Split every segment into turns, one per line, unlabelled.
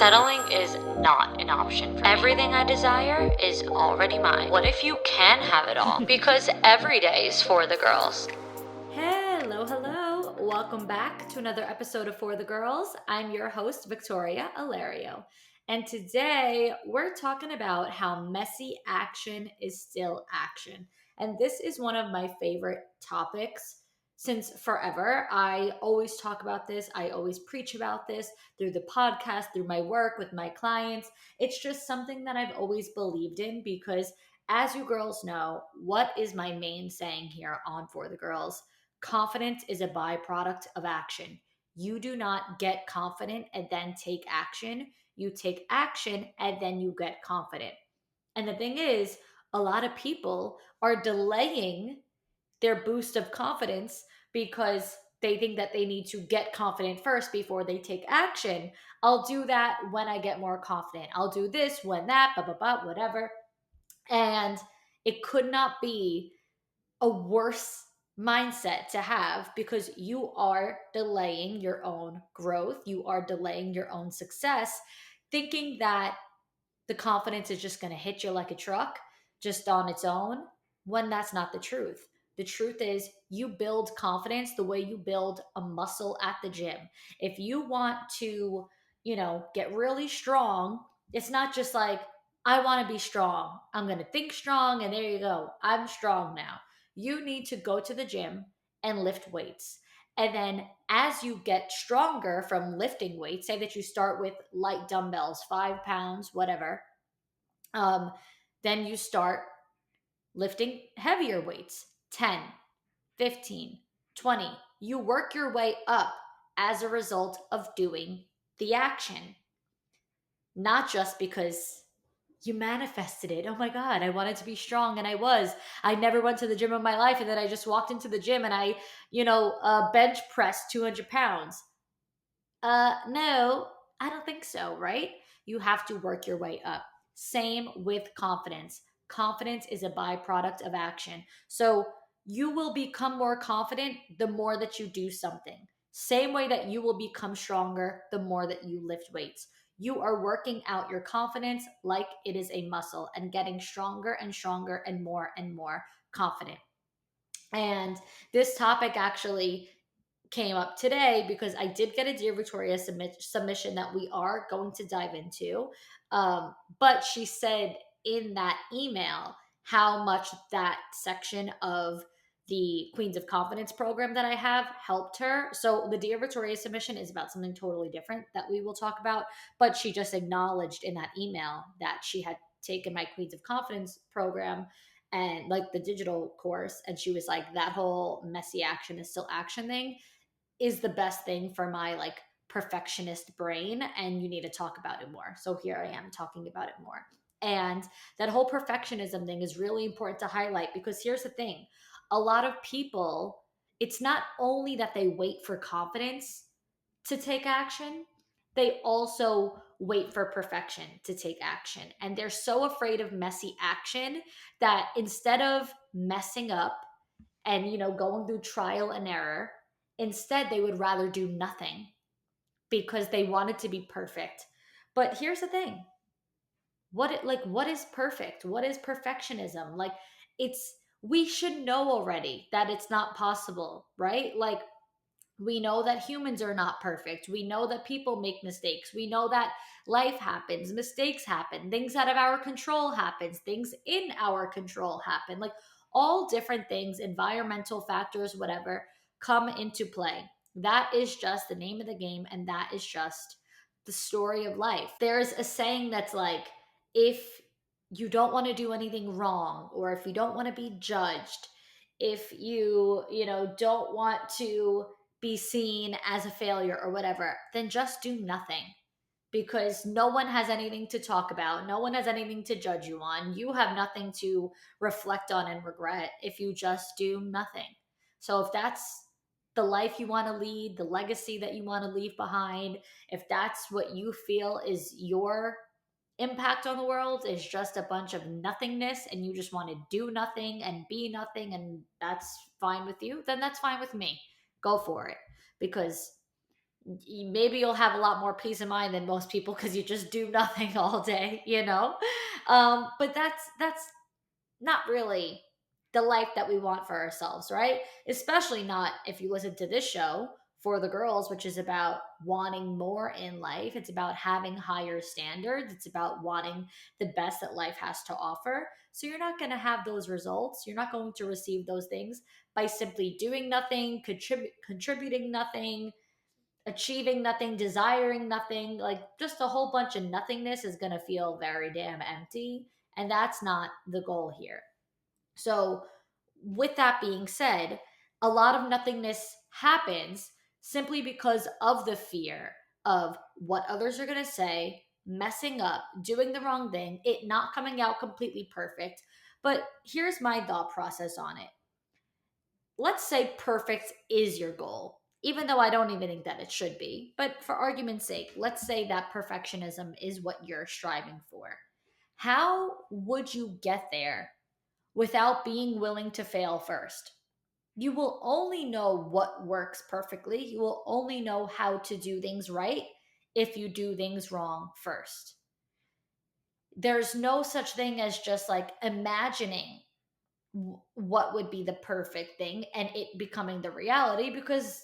Settling is not an option for me. Everything I desire is already mine. What if you can have it all? Because every day is for the girls.
Hello. Welcome back to another episode of For the Girls. I'm your host, Victoria Alario. And today we're talking about how messy action is still action. And this is one of my favorite topics since forever. I always talk about this. I always preach about this through the podcast, through my work with my clients. It's just something that I've always believed in because, as you girls know, what is my main saying here on For the Girls? Confidence is a byproduct of action. You do not get confident and then take action. You take action and then you get confident. And the thing is, a lot of people are delaying their boost of confidence because they think that they need to get confident first before they take action. I'll do that when I get more confident. I'll do this when that, blah, blah, blah, whatever. And it could not be a worse mindset to have because you are delaying your own growth. You are delaying your own success, thinking that the confidence is just going to hit you like a truck just on its own, when that's not the truth. The truth is, you build confidence the way you build a muscle at the gym. If you want to, get really strong, it's not just like, I want to be strong. I'm going to think strong, and there you go. I'm strong now. You need to go to the gym and lift weights. And then as you get stronger from lifting weights, say that you start with light dumbbells, 5 pounds, whatever, then you start lifting heavier weights, 10, 15, 20. You work your way up as a result of doing the action, not just because you manifested it. Oh my God, I wanted to be strong and I was. I never went to the gym in my life and then I just walked into the gym and I, bench pressed 200 pounds. No, I don't think so, right? You have to work your way up. Same with confidence. Confidence is a byproduct of action. So you will become more confident the more that you do something. Same way that you will become stronger the more that you lift weights. You are working out your confidence like it is a muscle and getting stronger and stronger and more confident. And this topic actually came up today because I did get a Dear Victoria submission that we are going to dive into. But she said in that email how much that section of the Queens of Confidence program that I have helped her. So the Dear Victoria submission is about something totally different that we will talk about. But she just acknowledged in that email that she had taken my Queens of Confidence program and like the digital course. And she was like, that whole messy action is still action thing is the best thing for my like perfectionist brain, and you need to talk about it more. So here I am talking about it more. And that whole perfectionism thing is really important to highlight because here's the thing. A lot of people, it's not only that they wait for confidence to take action, they also wait for perfection to take action. And they're so afraid of messy action that instead of messing up and going through trial and error, instead they would rather do nothing because they want it to be perfect. But here's the thing. What is perfect? What is perfectionism? Like, it's we should know already that it's not possible, right? Like, we know that humans are not perfect. We know that people make mistakes. We know that life happens, mistakes happen, things out of our control happens, things in our control happen. Like, all different things, environmental factors, whatever, come into play. That is just the name of the game, and that is just the story of life. There's a saying that's like, if you don't want to do anything wrong, or if you don't want to be judged, if don't want to be seen as a failure or whatever, then just do nothing, because no one has anything to talk about. No one has anything to judge you on. You have nothing to reflect on and regret if you just do nothing. So if that's the life you want to lead, the legacy that you want to leave behind, if that's what you feel is your impact on the world, is just a bunch of nothingness and you just want to do nothing and be nothing, and that's fine with you, then that's fine with me. Go for it. Because maybe you'll have a lot more peace of mind than most people because you just do nothing all day, but that's not really the life that we want for ourselves, right? Especially not if you listen to this show for the girls, which is about wanting more in life. It's about having higher standards. It's about wanting the best that life has to offer. So you're not going to have those results. You're not going to receive those things by simply doing nothing, contributing nothing, achieving nothing, desiring nothing. Like just a whole bunch of nothingness is going to feel very damn empty. And that's not the goal here. So, with that being said, a lot of nothingness happens simply because of the fear of what others are going to say, messing up, doing the wrong thing, it not coming out completely perfect. But here's my thought process on it. Let's say perfect is your goal, even though I don't even think that it should be. But for argument's sake, let's say that perfectionism is what you're striving for. How would you get there without being willing to fail first? You will only know what works perfectly. You will only know how to do things right if you do things wrong first. There's no such thing as just like imagining what would be the perfect thing and it becoming the reality, because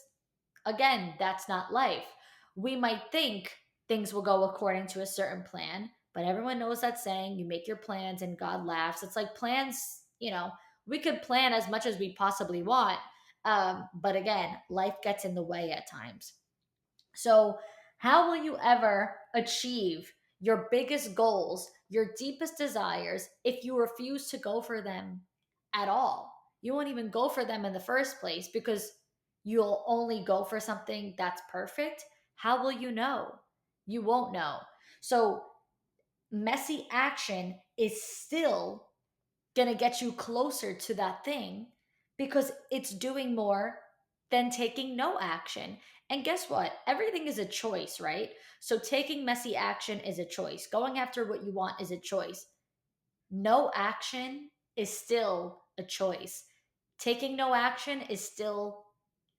again, that's not life. We might think things will go according to a certain plan, but everyone knows that saying, you make your plans and God laughs. It's like plans, we could plan as much as we possibly want. But again, life gets in the way at times. So, how will you ever achieve your biggest goals, your deepest desires, if you refuse to go for them at all? You won't even go for them in the first place because you'll only go for something that's perfect. How will you know? You won't know. So, messy action is still going to get you closer to that thing because it's doing more than taking no action. And guess what? Everything is a choice, right? So taking messy action is a choice. Going after what you want is a choice. No action is still a choice. Taking no action is still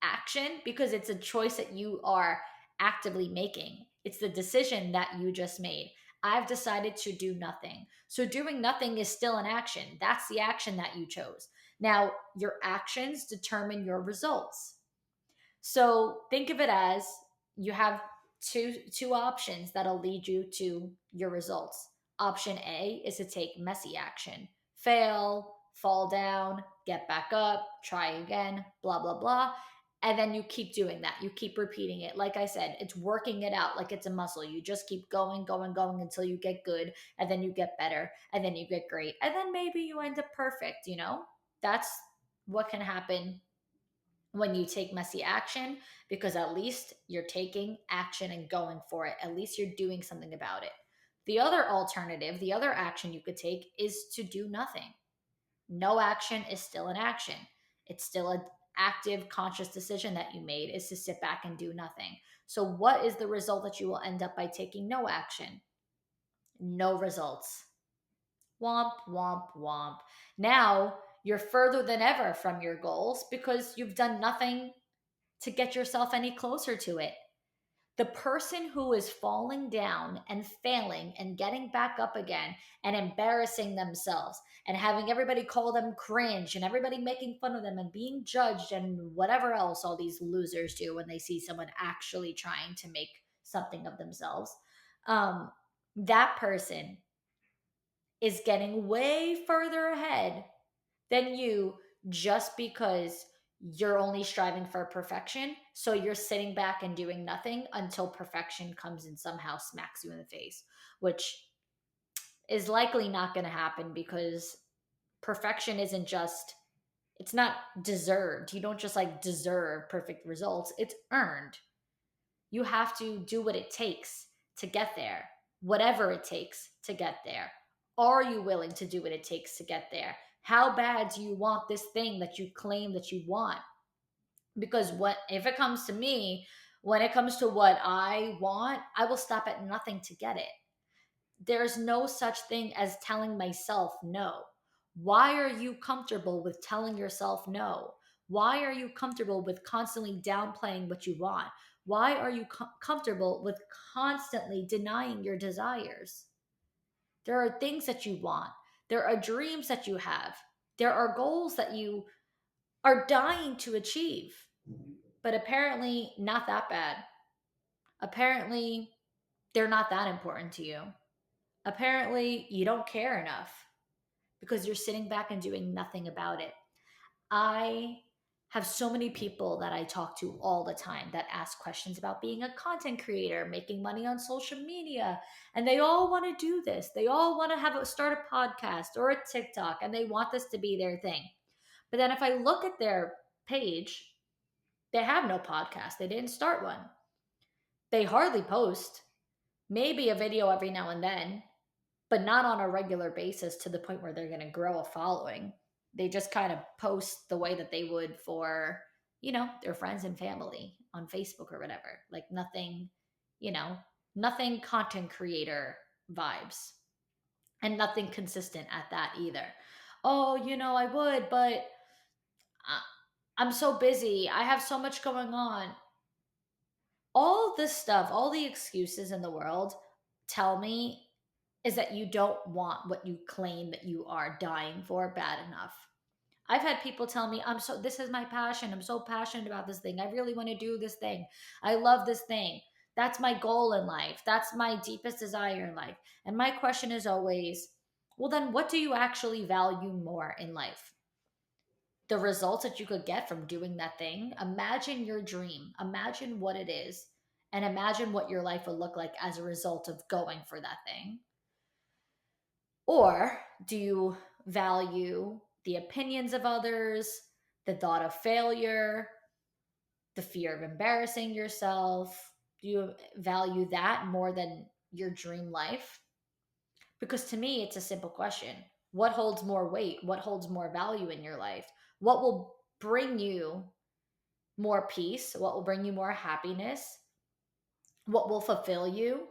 action because it's a choice that you are actively making. It's the decision that you just made. I've decided to do nothing. So doing nothing is still an action. That's the action that you chose. Now, your actions determine your results. So think of it as you have two options that'll lead you to your results. Option A is to take messy action. Fail, fall down, get back up, try again, blah blah blah. And then you keep doing that. You keep repeating it. Like I said, it's working it out like it's a muscle. You just keep going, going, going until you get good, and then you get better, and then you get great. And then maybe you end up perfect. That's what can happen when you take messy action, because at least you're taking action and going for it. At least you're doing something about it. The other alternative, the other action you could take is to do nothing. No action is still an action. It's still an active, conscious decision that you made is to sit back and do nothing. So, what is the result that you will end up by taking no action? No results. Womp, womp, womp. Now you're further than ever from your goals because you've done nothing to get yourself any closer to it. The person who is falling down and failing and getting back up again and embarrassing themselves and having everybody call them cringe and everybody making fun of them and being judged and whatever else all these losers do when they see someone actually trying to make something of themselves, that person is getting way further ahead than you just because you're only striving for perfection. So you're sitting back and doing nothing until perfection comes and somehow smacks you in the face, which is likely not going to happen because perfection isn't just, it's not deserved. You don't just like deserve perfect results, it's earned. You have to do what it takes to get there, whatever it takes to get there. Are you willing to do what it takes to get there? How bad do you want this thing that you claim that you want? Because if it comes to me, when it comes to what I want, I will stop at nothing to get it. There's no such thing as telling myself no. Why are you comfortable with telling yourself no? Why are you comfortable with constantly downplaying what you want? Why are you comfortable with constantly denying your desires? There are things that you want. There are dreams that you have. There are goals that you are dying to achieve, but apparently not that bad. Apparently, they're not that important to you. Apparently, you don't care enough because you're sitting back and doing nothing about it. I have so many people that I talk to all the time that ask questions about being a content creator, making money on social media, and they all want to do this. They all want to start a podcast or a TikTok, and they want this to be their thing. But then if I look at their page, they have no podcast. They didn't start one. They hardly post, maybe a video every now and then, but not on a regular basis to the point where they're going to grow a following. They just kind of post the way that they would for, their friends and family on Facebook or whatever. Like nothing, nothing content creator vibes, and nothing consistent at that either. Oh, I would, but I'm so busy. I have so much going on. All this stuff, all the excuses in the world tell me is that you don't want what you claim that you are dying for bad enough. I've had people tell me, this is my passion. I'm so passionate about this thing. I really want to do this thing. I love this thing. That's my goal in life. That's my deepest desire in life. And my question is always, well, then what do you actually value more in life? The results that you could get from doing that thing? Imagine your dream. Imagine what it is. And imagine what your life would look like as a result of going for that thing. Or do you value the opinions of others, the thought of failure, the fear of embarrassing yourself? Do you value that more than your dream life? Because to me, it's a simple question. What holds more weight? What holds more value in your life? What will bring you more peace? What will bring you more happiness? What will fulfill you?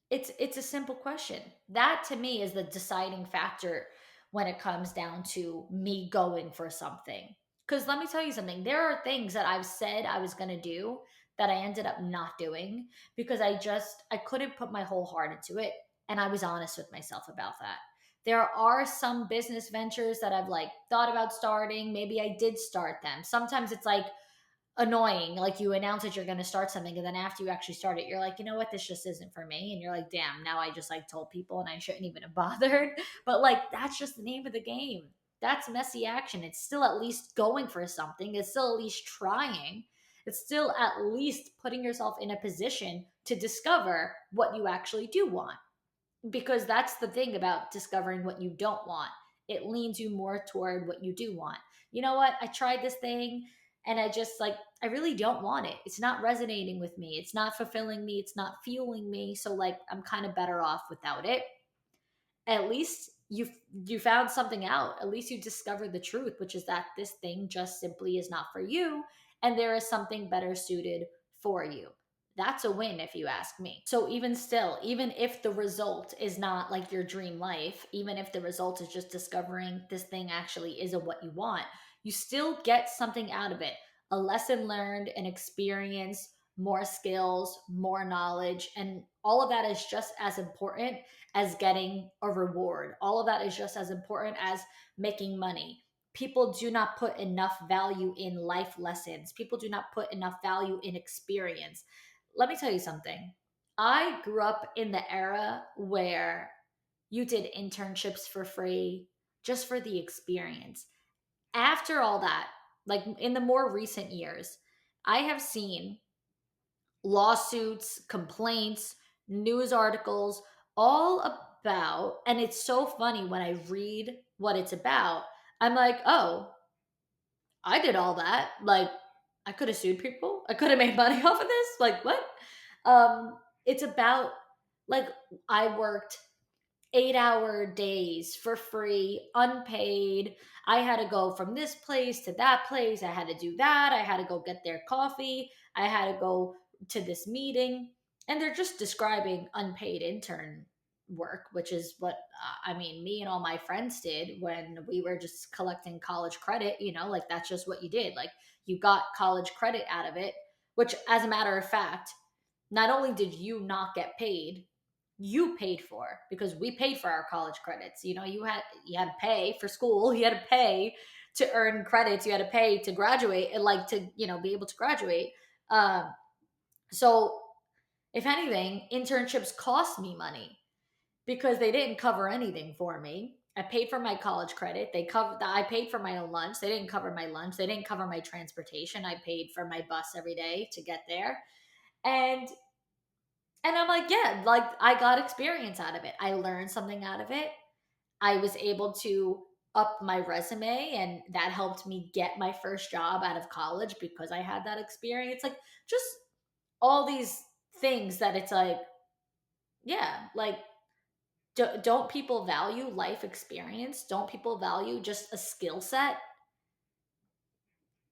It's a simple question. That to me is the deciding factor when it comes down to me going for something. Because let me tell you something, there are things that I've said I was going to do that I ended up not doing because I couldn't put my whole heart into it, and I was honest with myself about that. There are some business ventures that I've like thought about starting. Maybe I did start them. Sometimes it's like annoying. Like you announce that you're going to start something, and then after you actually start it, you're like, you know what, this just isn't for me. And you're like, damn, now I just like told people and I shouldn't even have bothered. But like, that's just the name of the game. That's messy action. It's still at least going for something. It's still at least trying. It's still at least putting yourself in a position to discover what you actually do want. Because that's the thing about discovering what you don't want. It leans you more toward what you do want. You know what? I tried this thing and I really don't want it. It's not resonating with me. It's not fulfilling me. It's not fueling me. So like I'm kind of better off without it. At least you found something out. At least you discovered the truth, which is that this thing just simply is not for you and there is something better suited for you. That's a win if you ask me. So even still, even if the result is not like your dream life, even if the result is just discovering this thing actually isn't what you want, you still get something out of it. A lesson learned, an experience, more skills, more knowledge, and all of that is just as important as getting a reward. All of that is just as important as making money. People do not put enough value in life lessons. People do not put enough value in experience. Let me tell you something. I grew up in the era where you did internships for free just for the experience. After all that, like in the more recent years, I have seen lawsuits, complaints, news articles, all about, and it's so funny when I read what it's about. I'm like, oh, I did all that. Like, I could have sued people. I could have made money off of this. Like, what? It's about like I worked 8-hour days for free, unpaid. I had to go from this place to that place. I had to do that. I had to go get their coffee. I had to go to this meeting. And they're just describing unpaid intern work, which is what me and all my friends did when we were just collecting college credit. Like that's just what you did. Like you got college credit out of it. which, as a matter of fact, not only did you not get paid, you paid for, because we paid for our college credits. You know, you had to pay for school, you had to pay to earn credits, you had to pay to graduate and like to, you know, be able to graduate. Um, so if anything, internships cost me money because they didn't cover anything for me. I paid for my college credit. I paid for my own lunch. They didn't cover my lunch. They didn't cover my transportation. I paid for my bus every day to get there. And I'm like, yeah, like I got experience out of it. I learned something out of it. I was able to up my resume, and that helped me get my first job out of college because I had that experience. Like, just all these things that it's like, yeah, like, don't people value life experience? Don't people value just a skill set?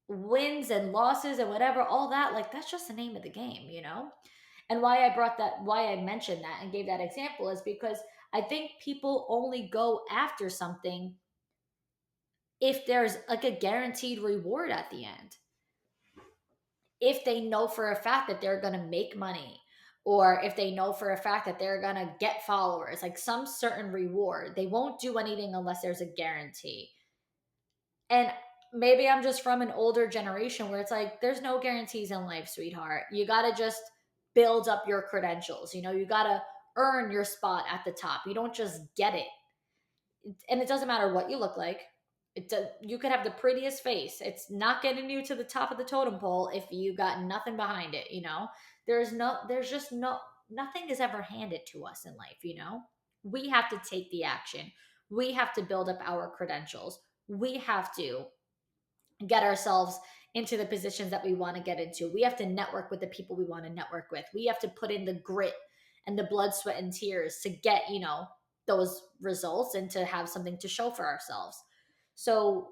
Wins and losses and whatever, all that, like, that's just the name of the game, you know? And why I mentioned that and gave that example is because I think people only go after something if there's like a guaranteed reward at the end. If they know for a fact that they're going to make money, or if they know for a fact that they're going to get followers, like some certain reward, they won't do anything unless there's a guarantee. And maybe I'm just from an older generation where it's like, there's no guarantees in life, sweetheart. You got to just build up your credentials. You know, you got to earn your spot at the top. You don't just get it. And it doesn't matter what you look like. You could have the prettiest face. It's not getting you to the top of the totem pole if you got nothing behind it, you know? Nothing is ever handed to us in life, you know? We have to take the action. We have to build up our credentials. We have to get ourselves into the positions that we want to get into. We have to network with the people we want to network with. We have to put in the grit and the blood, sweat, and tears to get, you know, those results and to have something to show for ourselves. So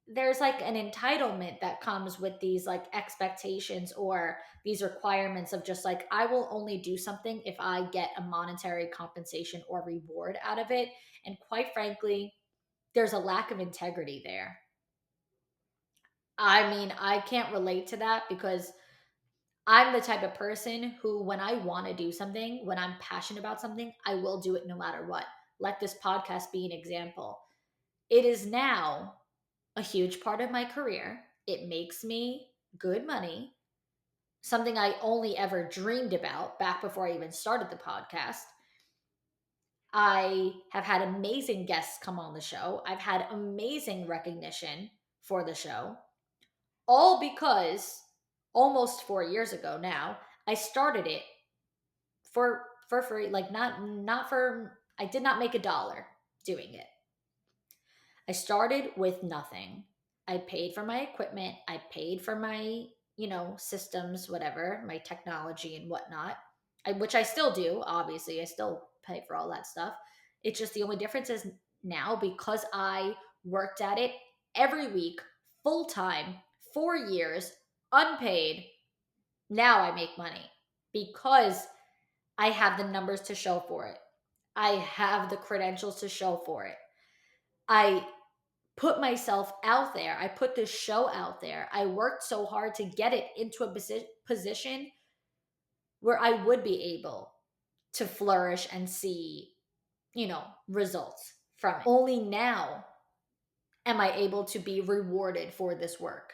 there's like an entitlement that comes with these like expectations or these requirements of just like, I will only do something if I get a monetary compensation or reward out of it. And quite frankly, there's a lack of integrity there. I mean, I can't relate to that because I'm the type of person who, when I want to do something, when I'm passionate about something, I will do it no matter what. Let this podcast be an example. It is now a huge part of my career. It makes me good money, something I only ever dreamed about back before I even started the podcast. I have had amazing guests come on the show. I've had amazing recognition for the show, all because almost 4 years ago now, I started it for free, like not for, I did not make a dollar doing it. I started with nothing. I paid for my equipment. I paid for my, you know, systems, whatever, my technology and whatnot, which I still do. Obviously, I still pay for all that stuff. It's just the only difference is now, because I worked at it every week, full time, 4 years, unpaid. Now I make money because I have the numbers to show for it. I have the credentials to show for it. I put myself out there. I put this show out there. I worked so hard to get it into a position where I would be able to flourish and see, you know, results from it. Only now am I able to be rewarded for this work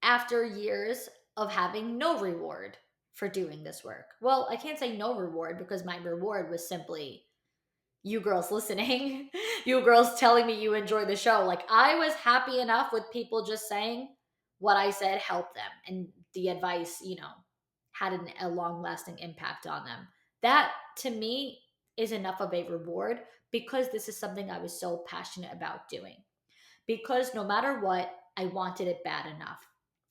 after years of having no reward for doing this work. Well, I can't say no reward because my reward was simply you girls listening, you girls telling me you enjoy the show. Like, I was happy enough with people just saying what I said helped them, and the advice, you know, had a long lasting impact on them. That to me is enough of a reward because this is something I was so passionate about doing. Because no matter what, I wanted it bad enough.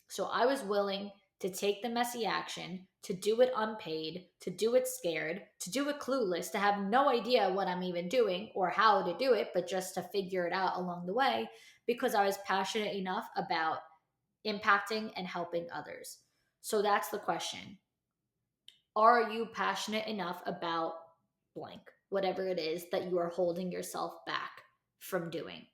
So I was willing to take the messy action, to do it unpaid, to do it scared, to do it clueless, to have no idea what I'm even doing or how to do it, but just to figure it out along the way because I was passionate enough about impacting and helping others. So that's the question. Are you passionate enough about blank, whatever it is that you are holding yourself back from doing?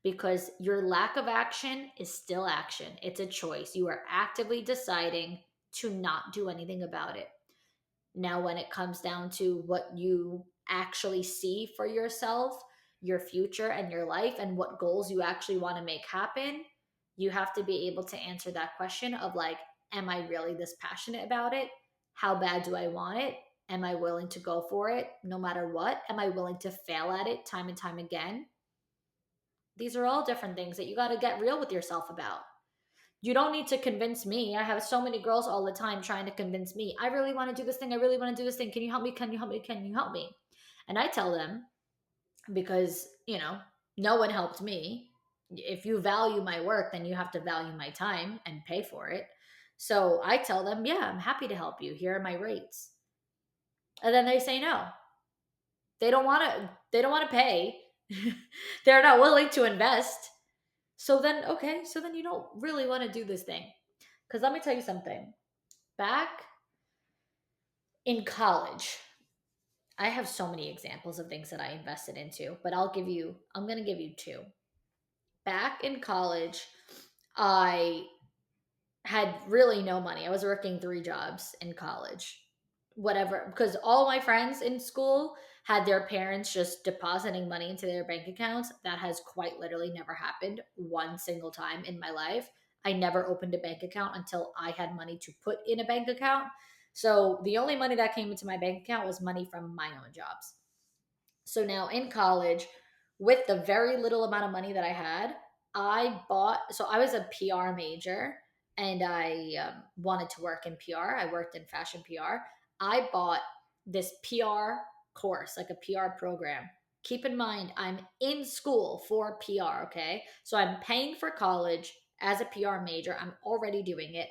because your lack of action is still action. It's a choice. You are actively deciding to not do anything about it. Now, when it comes down to what you actually see for yourself, your future and your life, and what goals you actually want to make happen, you have to be able to answer that question of like, am I really this passionate about it? How bad do I want it? Am I willing to go for it no matter what? Am I willing to fail at it time and time again? These are all different things that you got to get real with yourself about. You don't need to convince me. I have so many girls all the time trying to convince me. I really want to do this thing. I really want to do this thing. Can you help me? Can you help me? Can you help me? And I tell them, because, no one helped me. If you value my work, then you have to value my time and pay for it. So I tell them, yeah, I'm happy to help you. Here are my rates. And then they say no. They don't want to pay. They're not willing to invest. So then, okay, so then you don't really want to do this thing. Because let me tell you something. Back in college, I have so many examples of things that I invested into, but I'm going to give you two. Back in college, I had really no money. I was working 3 jobs in college. Whatever, because all my friends in school had their parents just depositing money into their bank accounts. That has quite literally never happened one single time in my life. I never opened a bank account until I had money to put in a bank account. So the only money that came into my bank account was money from my own jobs. So now in college, with the very little amount of money that I had, so I was a PR major and I wanted to work in PR. I worked in fashion PR. I bought this PR course, like a PR program. Keep in mind, I'm in school for PR, okay? So I'm paying for college as a PR major. I'm already doing it.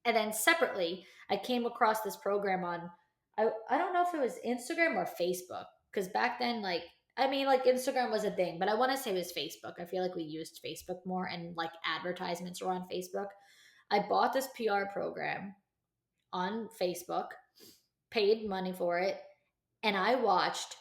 And then separately, I came across this program on, I don't know if it was Instagram or Facebook, because back then, like Instagram was a thing, but I want to say it was Facebook. I feel like we used Facebook more, and like advertisements were on Facebook. I bought this PR program on Facebook, paid money for it, and I watched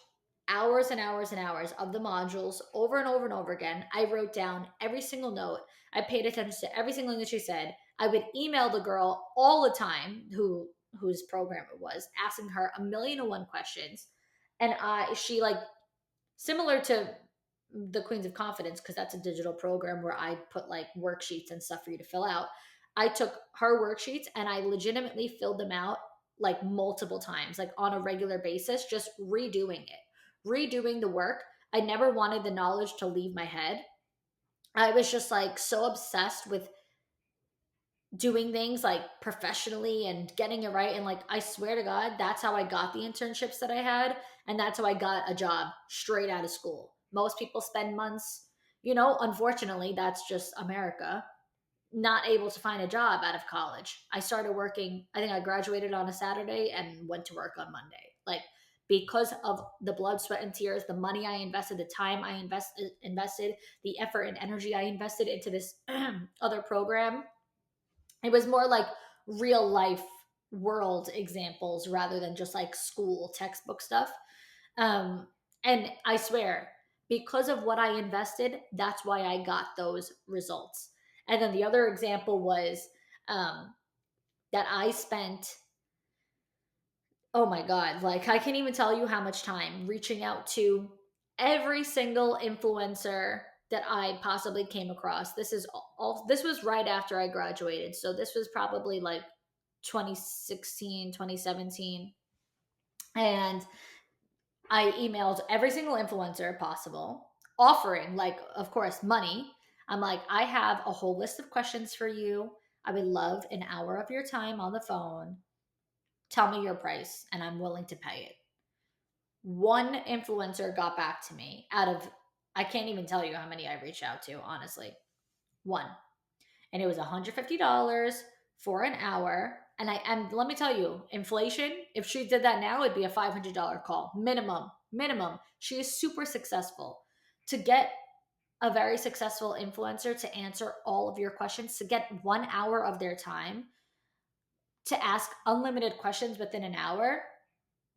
hours and hours and hours of the modules over and over and over again. I wrote down every single note. I paid attention to every single thing that she said. I would email the girl all the time whose program it was, asking her a million and one questions. And she like, similar to the Queens of Confidence, because that's a digital program where I put like worksheets and stuff for you to fill out. I took her worksheets and I legitimately filled them out like multiple times, like on a regular basis, just redoing the work. I never wanted the knowledge to leave my head. I was just like so obsessed with doing things like professionally and getting it right. And like, I swear to God, that's how I got the internships that I had. And that's how I got a job straight out of school. Most people spend months, unfortunately, that's just America, not able to find a job out of college. I started working, I think I graduated on a Saturday and went to work on Monday. Like, because of the blood, sweat, and tears, the money I invested, the time I invested, the effort and energy I invested into this other program. It was more like real life world examples rather than just like school textbook stuff. And I swear, because of what I invested, that's why I got those results. And then the other example was that I spent, oh my God, like I can't even tell you how much time reaching out to every single influencer that I possibly came across. This was right after I graduated. So this was probably like 2016, 2017. And I emailed every single influencer possible, offering, like, of course, money. I'm like, I have a whole list of questions for you. I would love an hour of your time on the phone. Tell me your price, and I'm willing to pay it. One influencer got back to me out of, I can't even tell you how many I reached out to, honestly. One. And it was $150 for an hour. And let me tell you, inflation, if she did that now, it'd be a $500 call. Minimum. She is super successful. To get a very successful influencer to answer all of your questions, to get 1 hour of their time, to ask unlimited questions within an hour,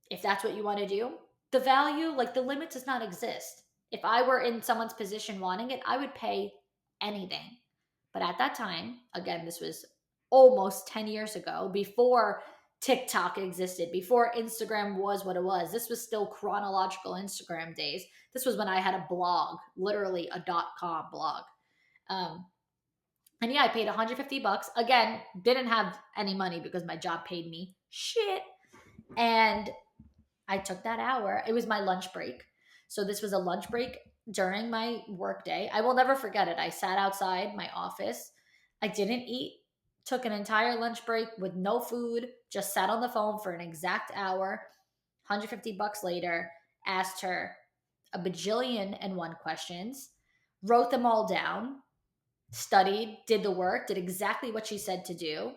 if that's what you want to do, the value, like the limit does not exist. If I were in someone's position wanting it, I would pay anything. But at that time, again, this was almost 10 years ago, before TikTok existed, before Instagram was what it was. This was still chronological Instagram days. This was when I had a blog, literally a .com blog. Um, and yeah, I paid 150 bucks. Again, didn't have any money because my job paid me shit. And I took that hour. It was my lunch break. So this was a lunch break during my work day. I will never forget it. I sat outside my office. I didn't eat, took an entire lunch break with no food, just sat on the phone for an exact hour. 150 bucks later, asked her a bajillion and one questions, wrote them all down, studied, did the work, did exactly what she said to do.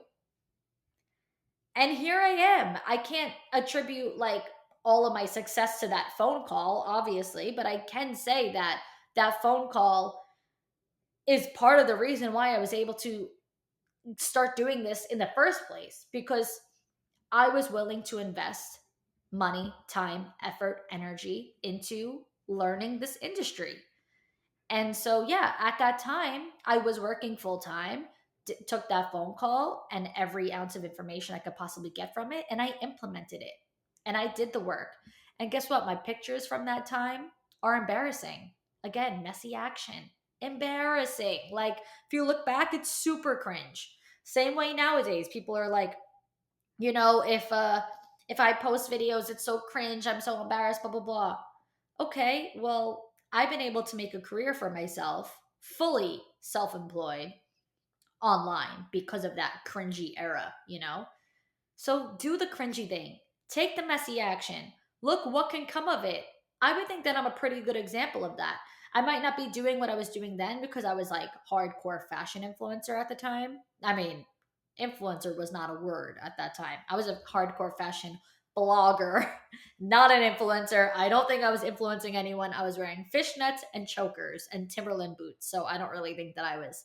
And here I am. I can't attribute like all of my success to that phone call, obviously, but I can say that that phone call is part of the reason why I was able to start doing this in the first place, because I was willing to invest money, time, effort, energy into learning this industry. And so, yeah, at that time, I was working full time, took that phone call and every ounce of information I could possibly get from it, and I implemented it and I did the work. And guess what? My pictures from that time are embarrassing. Again, messy action. Embarrassing. Like, if you look back, it's super cringe. Same way nowadays, people are like, if I post videos, it's so cringe, I'm so embarrassed, blah blah blah. Okay, well, I've been able to make a career for myself, fully self-employed online because of that cringy era. So do the cringy thing. Take the messy action. Look what can come of it. I would think that I'm a pretty good example of that. I might not be doing what I was doing then because I was like hardcore fashion influencer at the time. I mean, influencer was not a word at that time. I was a hardcore fashion blogger, not an influencer. I don't think I was influencing anyone. I was wearing fishnets and chokers and Timberland boots. So I don't really think that I was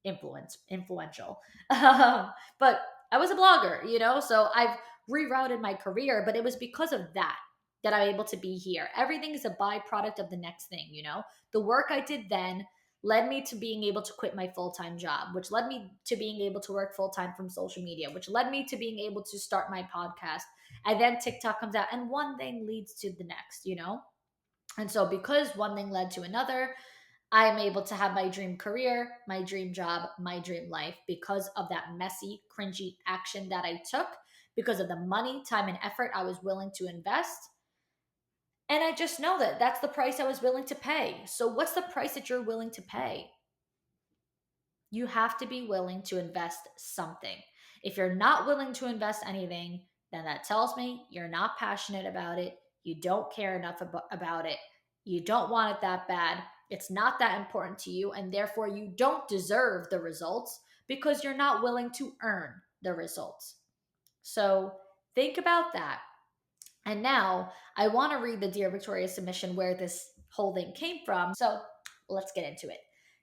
influential. But I was a blogger. So I've rerouted my career, but it was because of that I'm able to be here. Everything is a byproduct of the next thing. The work I did then led me to being able to quit my full-time job, which led me to being able to work full-time from social media, which led me to being able to start my podcast. And then TikTok comes out and one thing leads to the next. And so because one thing led to another, I am able to have my dream career, my dream job, my dream life because of that messy, cringy action that I took, because of the money, time, and effort I was willing to invest. And I just know that that's the price I was willing to pay. So, what's the price that you're willing to pay? You have to be willing to invest something. If you're not willing to invest anything, then that tells me you're not passionate about it. You don't care enough about it. You don't want it that bad. It's not that important to you. And therefore, you don't deserve the results because you're not willing to earn the results. So, think about that. And now I want to read the Dear Victoria submission where this whole thing came from. So let's get into it.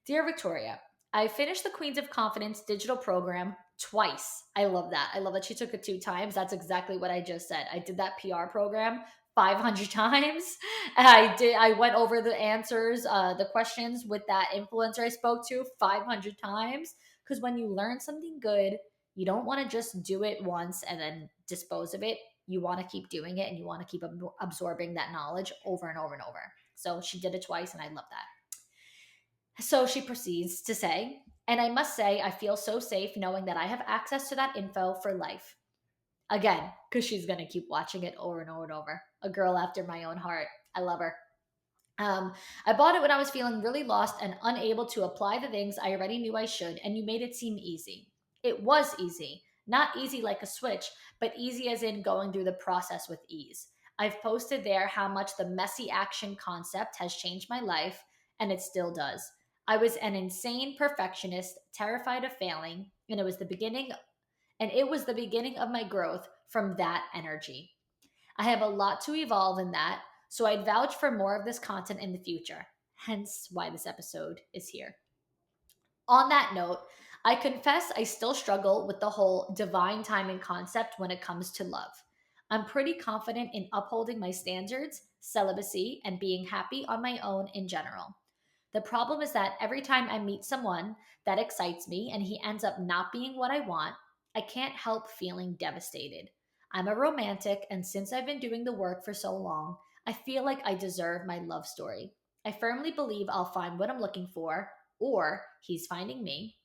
Dear Victoria, I finished the Queens of Confidence digital program twice. I love that. I love that she took it 2 times. That's exactly what I just said. I did that PR program 500 times. I went over the answers, the questions with that influencer I spoke to 500 times. Because when you learn something good, you don't want to just do it once and then dispose of it. You want to keep doing it and you want to keep absorbing that knowledge over and over and over. So she did it twice and I love that. So she proceeds to say, and I must say, I feel so safe knowing that I have access to that info for life. Again, because she's going to keep watching it over and over and over. A girl after my own heart. I love her. I bought it when I was feeling really lost and unable to apply the things I already knew I should, and you made it seem easy. It was easy. Not easy like a switch, but easy as in going through the process with ease. I've posted there how much the messy action concept has changed my life, and it still does. I was an insane perfectionist, terrified of failing, and it was the beginning of my growth from that energy. I have a lot to evolve in that, so I'd vouch for more of this content in the future. Hence why this episode is here. On that note, I confess I still struggle with the whole divine timing concept when it comes to love. I'm pretty confident in upholding my standards, celibacy, and being happy on my own in general. The problem is that every time I meet someone that excites me and he ends up not being what I want, I can't help feeling devastated. I'm a romantic, and since I've been doing the work for so long, I feel like I deserve my love story. I firmly believe I'll find what I'm looking for, or he's finding me.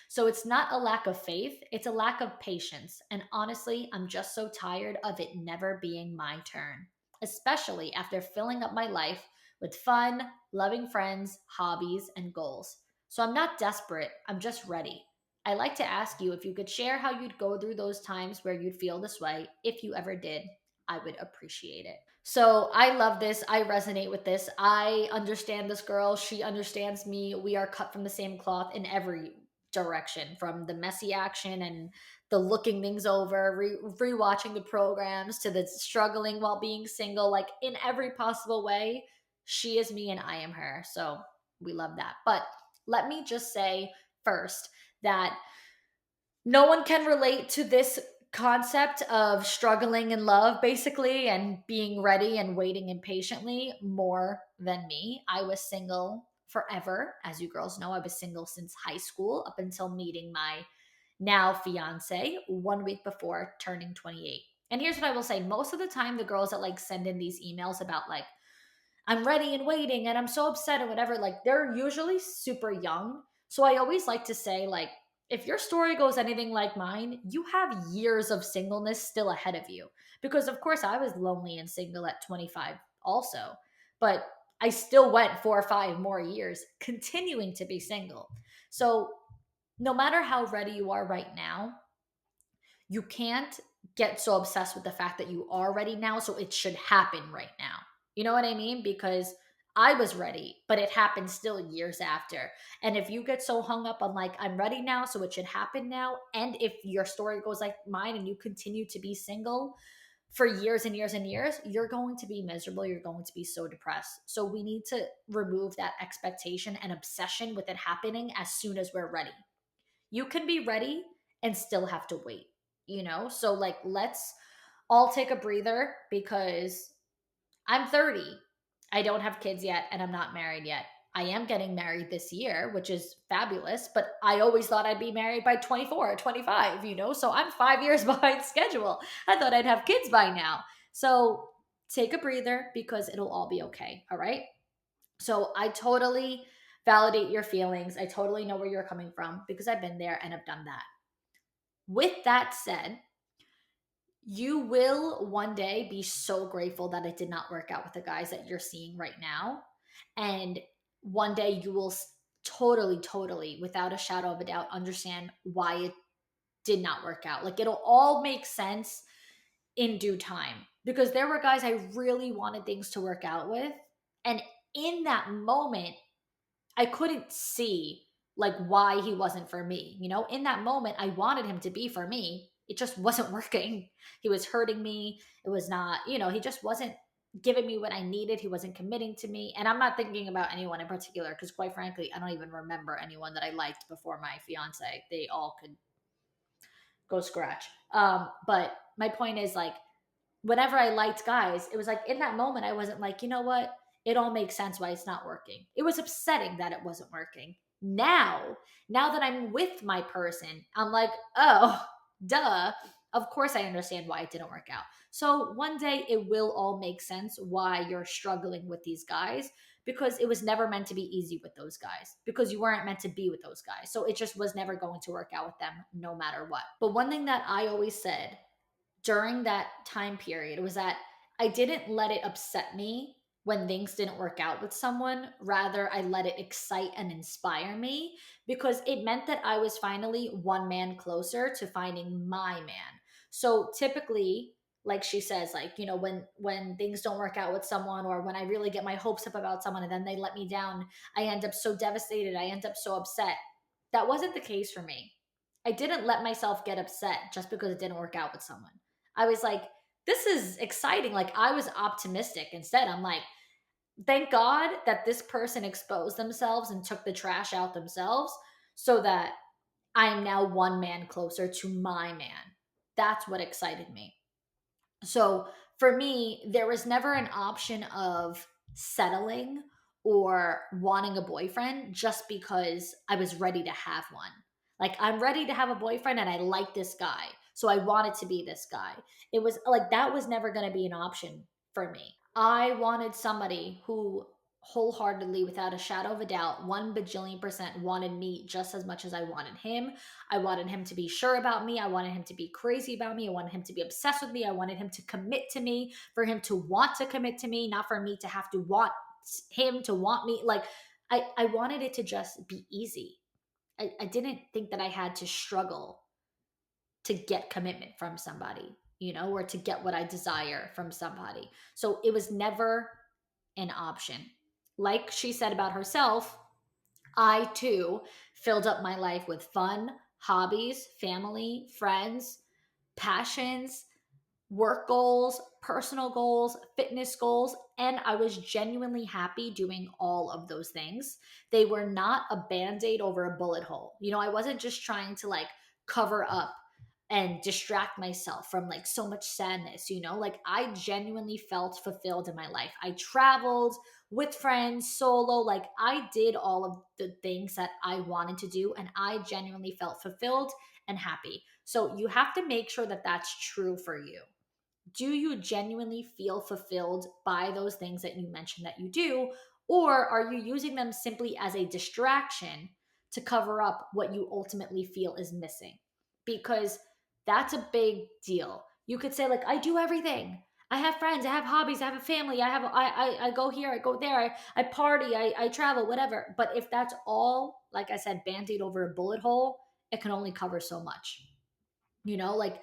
So it's not a lack of faith, it's a lack of patience. And honestly, I'm just so tired of it never being my turn, especially after filling up my life with fun, loving friends, hobbies, and goals. So I'm not desperate, I'm just ready. I like to ask you if you could share how you'd go through those times where you'd feel this way. If you ever did, I would appreciate it. So I love this. I resonate with this. I understand this girl. She understands me. We are cut from the same cloth in every direction, from the messy action and the looking things over, rewatching the programs, to the struggling while being single, like in every possible way. She is me and I am her. So we love that. But let me just say first that no one can relate to this concept of struggling in love, basically, and being ready and waiting impatiently more than me. I was single forever. As you girls know, I was single since high school up until meeting my now fiance 1 week before turning 28. And here's what I will say: most of the time, the girls that like send in these emails about like, I'm ready and waiting and I'm so upset or whatever, like they're usually super young. So I always like to say, like, if your story goes anything like mine, you have years of singleness still ahead of you. Because of course I was lonely and single at 25 also, but I still went 4 or 5 more years continuing to be single. So no matter how ready you are right now, you can't get so obsessed with the fact that you are ready now, so it should happen right now. You know what I mean? Because I was ready, but it happened still years after. And if you get so hung up on like, I'm ready now, so it should happen now, and if your story goes like mine and you continue to be single for years and years and years, you're going to be miserable. You're going to be so depressed. So we need to remove that expectation and obsession with it happening as soon as we're ready. You can be ready and still have to wait, you know? So, like, let's all take a breather because I'm 30. I don't have kids yet and I'm not married yet. I am getting married this year, which is fabulous, but I always thought I'd be married by 24 or 25, you know? So I'm 5 years behind schedule. I thought I'd have kids by now. So take a breather because it'll all be okay. All right. So I totally validate your feelings. I totally know where you're coming from because I've been there and I've done that. With that said, you will one day be so grateful that it did not work out with the guys that you're seeing right now. And one day you will totally, totally, without a shadow of a doubt, understand why it did not work out. Like it'll all make sense in due time because there were guys I really wanted things to work out with. And in that moment, I couldn't see like why he wasn't for me. You know, in that moment, I wanted him to be for me. It just wasn't working. He was hurting me. It was not, you know, he just wasn't giving me what I needed. He wasn't committing to me. And I'm not thinking about anyone in particular because, quite frankly, I don't even remember anyone that I liked before my fiance. They all could go scratch. But my point is like, whenever I liked guys, it was like in that moment, I wasn't like, you know what? It all makes sense why it's not working. It was upsetting that it wasn't working. Now that I'm with my person, I'm like, oh, duh. Of course, I understand why it didn't work out. So one day it will all make sense why you're struggling with these guys because it was never meant to be easy with those guys because you weren't meant to be with those guys. So it just was never going to work out with them no matter what. But one thing that I always said during that time period was that I didn't let it upset me when things didn't work out with someone. Rather, I let it excite and inspire me because it meant that I was finally one man closer to finding my man. So typically, like she says, like, you know, when things don't work out with someone or when I really get my hopes up about someone and then they let me down, I end up so devastated, I end up so upset. That wasn't the case for me. I didn't let myself get upset just because it didn't work out with someone. I was like, this is exciting. Like, I was optimistic. Instead, I'm like, thank God that this person exposed themselves and took the trash out themselves so that I am now one man closer to my man. That's what excited me. So for me, there was never an option of settling or wanting a boyfriend just because I was ready to have one. Like, I'm ready to have a boyfriend and I like this guy. So I wanted to be this guy. It was like that was never going to be an option for me. I wanted somebody who wholeheartedly, without a shadow of a doubt, 1 bajillion% wanted me just as much as I wanted him. I wanted him to be sure about me. I wanted him to be crazy about me. I wanted him to be obsessed with me. I wanted him to commit to me, for him to want to commit to me, not for me to have to want him to want me. Like, I wanted it to just be easy. I didn't think that I had to struggle to get commitment from somebody, or to get what I desire from somebody. So it was never an option. Like she said about herself, I too filled up my life with fun, hobbies, family, friends, passions, work goals, personal goals, fitness goals, and I was genuinely happy doing all of those things. They were not a band aid over a bullet hole. I wasn't just trying to like cover up and distract myself from like so much sadness, like I genuinely felt fulfilled in my life. I traveled with friends, solo, like I did all of the things that I wanted to do, and I genuinely felt fulfilled and happy. So you have to make sure that that's true for you. Do you genuinely feel fulfilled by those things that you mentioned that you do? Or are you using them simply as a distraction to cover up what you ultimately feel is missing? Because that's a big deal. You could say, like, I do everything. I have friends, I have hobbies, I have a family, I go here, I go there, I party, I travel, whatever. But if that's all, like I said, band-aid over a bullet hole, it can only cover so much. Like,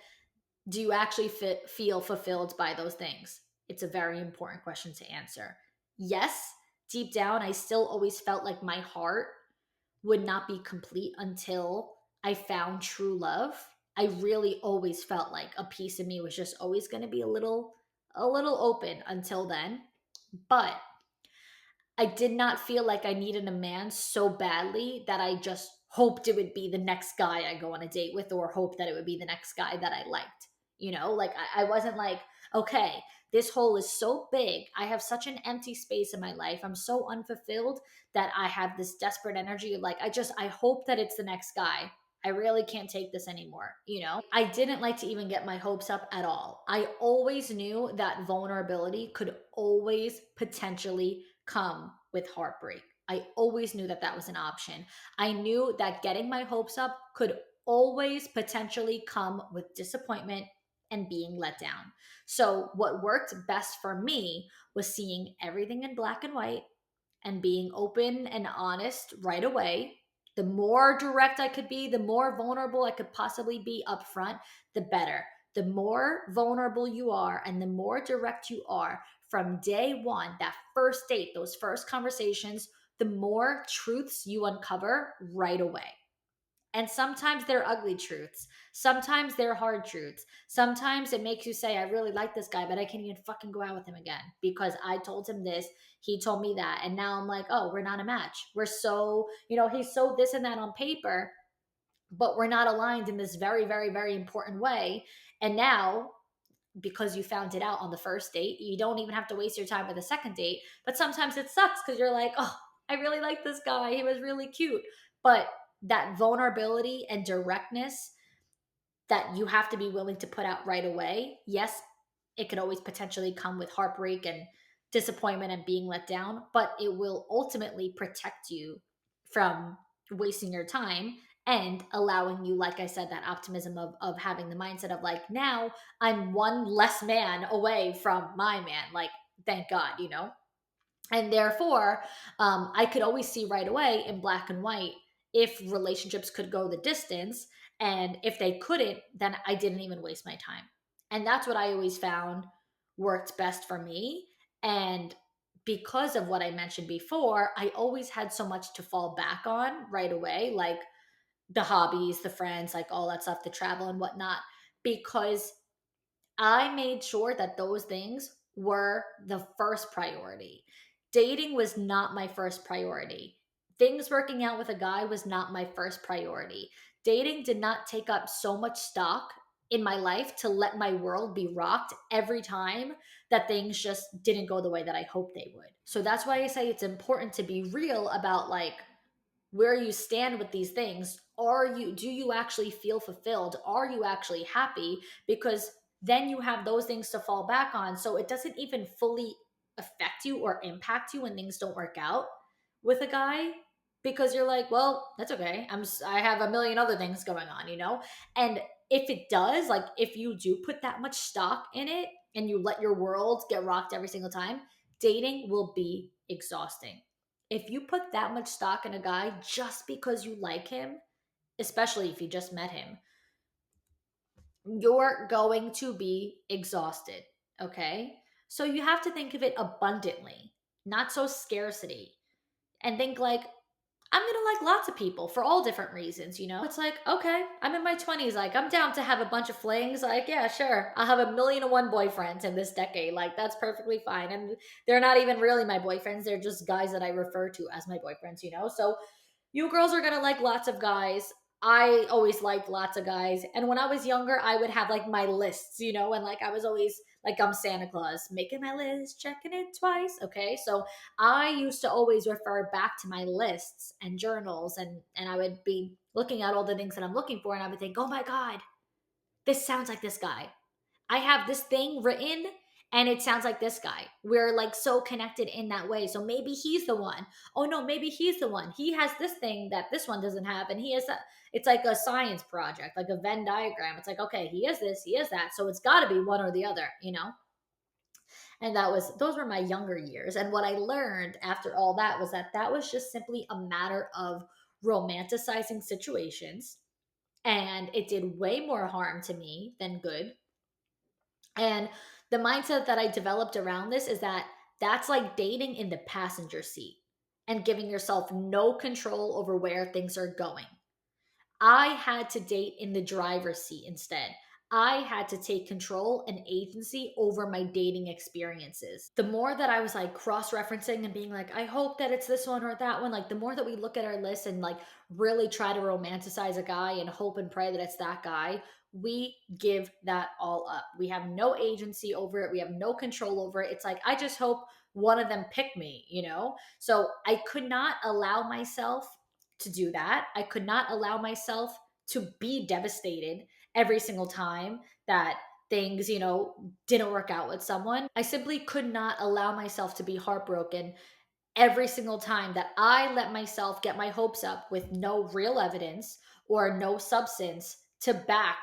do you actually feel fulfilled by those things? It's a very important question to answer. Yes, deep down, I still always felt like my heart would not be complete until I found true love. I really always felt like a piece of me was just always going to be a little open until then. But I did not feel like I needed a man so badly that I just hoped it would be the next guy I go on a date with, or hope that it would be the next guy that I liked. Like I wasn't like, okay, this hole is so big. I have such an empty space in my life. I'm so unfulfilled that I have this desperate energy. Like, I hope that it's the next guy. I really can't take this anymore. I didn't like to even get my hopes up at all. I always knew that vulnerability could always potentially come with heartbreak. I always knew that that was an option. I knew that getting my hopes up could always potentially come with disappointment and being let down. So, what worked best for me was seeing everything in black and white and being open and honest right away. The more direct I could be, the more vulnerable I could possibly be upfront, the better. The more vulnerable you are and the more direct you are from day one, that first date, those first conversations, the more truths you uncover right away. And sometimes they're ugly truths. Sometimes they're hard truths. Sometimes it makes you say, I really like this guy, but I can't even fucking go out with him again because I told him this, he told me that. And now I'm like, oh, we're not a match. We're so, he's so this and that on paper, but we're not aligned in this very, very, very important way. And now, because you found it out on the first date, you don't even have to waste your time with a second date. But sometimes it sucks because you're like, oh, I really like this guy. He was really cute. But that vulnerability and directness that you have to be willing to put out right away, yes, it could always potentially come with heartbreak and disappointment and being let down, but it will ultimately protect you from wasting your time and allowing you, like I said, that optimism of having the mindset of like, now I'm one less man away from my man. Like, thank God. And therefore, I could always see right away in black and white if relationships could go the distance. And if they couldn't, then I didn't even waste my time. And that's what I always found worked best for me. And because of what I mentioned before, I always had so much to fall back on right away, like the hobbies, the friends, like all that stuff, the travel and whatnot, because I made sure that those things were the first priority. Dating was not my first priority. Things working out with a guy was not my first priority. Dating did not take up so much stock in my life to let my world be rocked every time that things just didn't go the way that I hoped they would. So that's why I say it's important to be real about like where you stand with these things. Do you actually feel fulfilled? Are you actually happy? Because then you have those things to fall back on. So it doesn't even fully affect you or impact you when things don't work out with a guy, because you're like, well, that's okay. I have a million other things going on, you know? And if it does, like if you do put that much stock in it and you let your world get rocked every single time, dating will be exhausting. If you put that much stock in a guy just because you like him, especially if you just met him, you're going to be exhausted. Okay. So you have to think of it abundantly, not so scarcity. And think like, I'm gonna like lots of people for all different reasons, you know? It's like, okay, I'm in my 20s, like I'm down to have a bunch of flings. Like, yeah, sure. I'll have 1,000,001 boyfriends in this decade. Like, that's perfectly fine. And they're not even really my boyfriends, they're just guys that I refer to as my boyfriends, you know? So you girls are gonna like lots of guys. I always liked lots of guys. And when I was younger, I would have like my lists, you know, and like I was always like I'm Santa Claus, making my list, checking it twice. Okay. So I used to always refer back to my lists and journals, and I would be looking at all the things that I'm looking for, and I would think, oh my God, this sounds like this guy. I have this thing written and it sounds like this guy. We're like so connected in that way. So maybe he's the one. Oh no, maybe he's the one. He has this thing that this one doesn't have. And he has that. It's like a science project, like a Venn diagram. It's like, okay, he has this, he has that. So it's got to be one or the other, you know? And those were my younger years. And what I learned after all that was that that was just simply a matter of romanticizing situations. And it did way more harm to me than good. And the mindset that I developed around this is that that's like dating in the passenger seat and giving yourself no control over where things are going. I had to date in the driver's seat instead. I had to take control and agency over my dating experiences. The more that I was like cross referencing and being like, I hope that it's this one or that one, like the more that we look at our list and like really try to romanticize a guy and hope and pray that it's that guy, we give that all up. We have no agency over it. We have no control over it. It's like, I just hope one of them pick me, you know? So I could not allow myself to do that. I could not allow myself to be devastated every single time that things, you know, didn't work out with someone. I simply could not allow myself to be heartbroken every single time that I let myself get my hopes up with no real evidence or no substance to back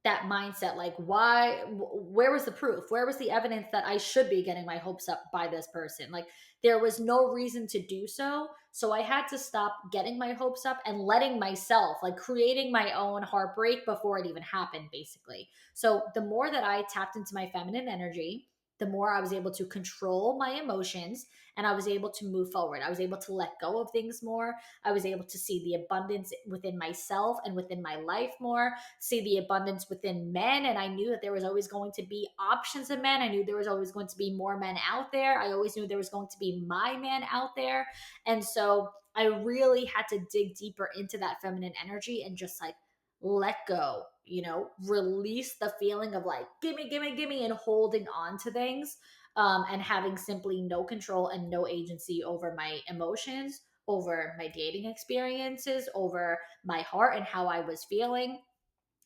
that mindset. Like, where was the proof? Where was the evidence that I should be getting my hopes up by this person? Like, there was no reason to do so. So I had to stop getting my hopes up and letting myself, like, creating my own heartbreak before it even happened, basically. So the more that I tapped into my feminine energy, the more I was able to control my emotions, and I was able to move forward. I was able to let go of things more. I was able to see the abundance within myself and within my life more, see the abundance within men. And I knew that there was always going to be options of men. I knew there was always going to be more men out there. I always knew there was going to be my man out there. And so I really had to dig deeper into that feminine energy and just like let go, you know, release the feeling of like, gimme, gimme, gimme, and holding on to things, and having simply no control and no agency over my emotions, over my dating experiences, over my heart and how I was feeling.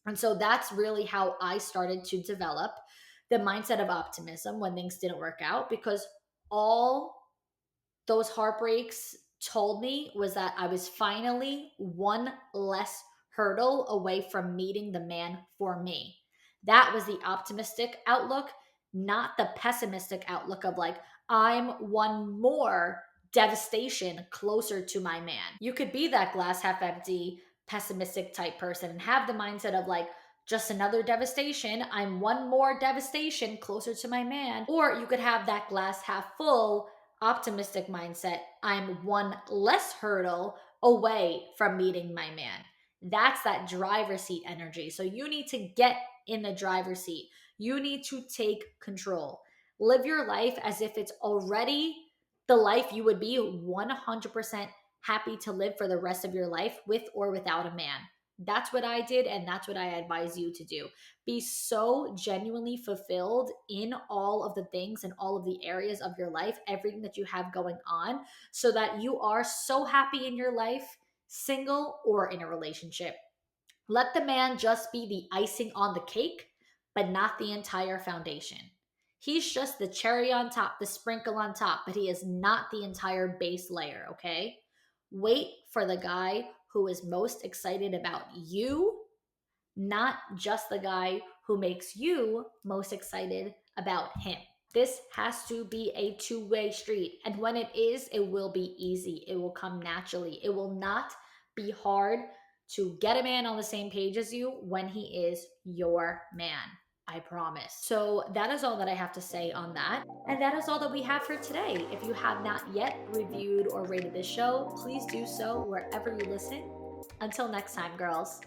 And so that's really how I started to develop the mindset of optimism when things didn't work out, because all those heartbreaks told me was that I was finally one less hurdle away from meeting the man for me. That was the optimistic outlook, not the pessimistic outlook of like, I'm one more devastation closer to my man. You could be that glass half empty, pessimistic type person and have the mindset of like, just another devastation. I'm one more devastation closer to my man. Or you could have that glass half full, optimistic mindset. I'm one less hurdle away from meeting my man. That's that driver's seat energy. So you need to get in the driver's seat. You need to take control. Live your life as if it's already the life you would be 100% happy to live for the rest of your life with or without a man. That's what I did, and that's what I advise you to do. Be so genuinely fulfilled in all of the things and all of the areas of your life, everything that you have going on, so that you are so happy in your life, single or in a relationship. Let the man just be the icing on the cake, but not the entire foundation. He's just the cherry on top, the sprinkle on top, but he is not the entire base layer, okay? Wait for the guy who is most excited about you, not just the guy who makes you most excited about him. This has to be a two-way street. And when it is, it will be easy. It will come naturally. It will not be hard to get a man on the same page as you when he is your man. I promise. So that is all that I have to say on that. And that is all that we have for today. If you have not yet reviewed or rated this show, please do so wherever you listen. Until next time, girls.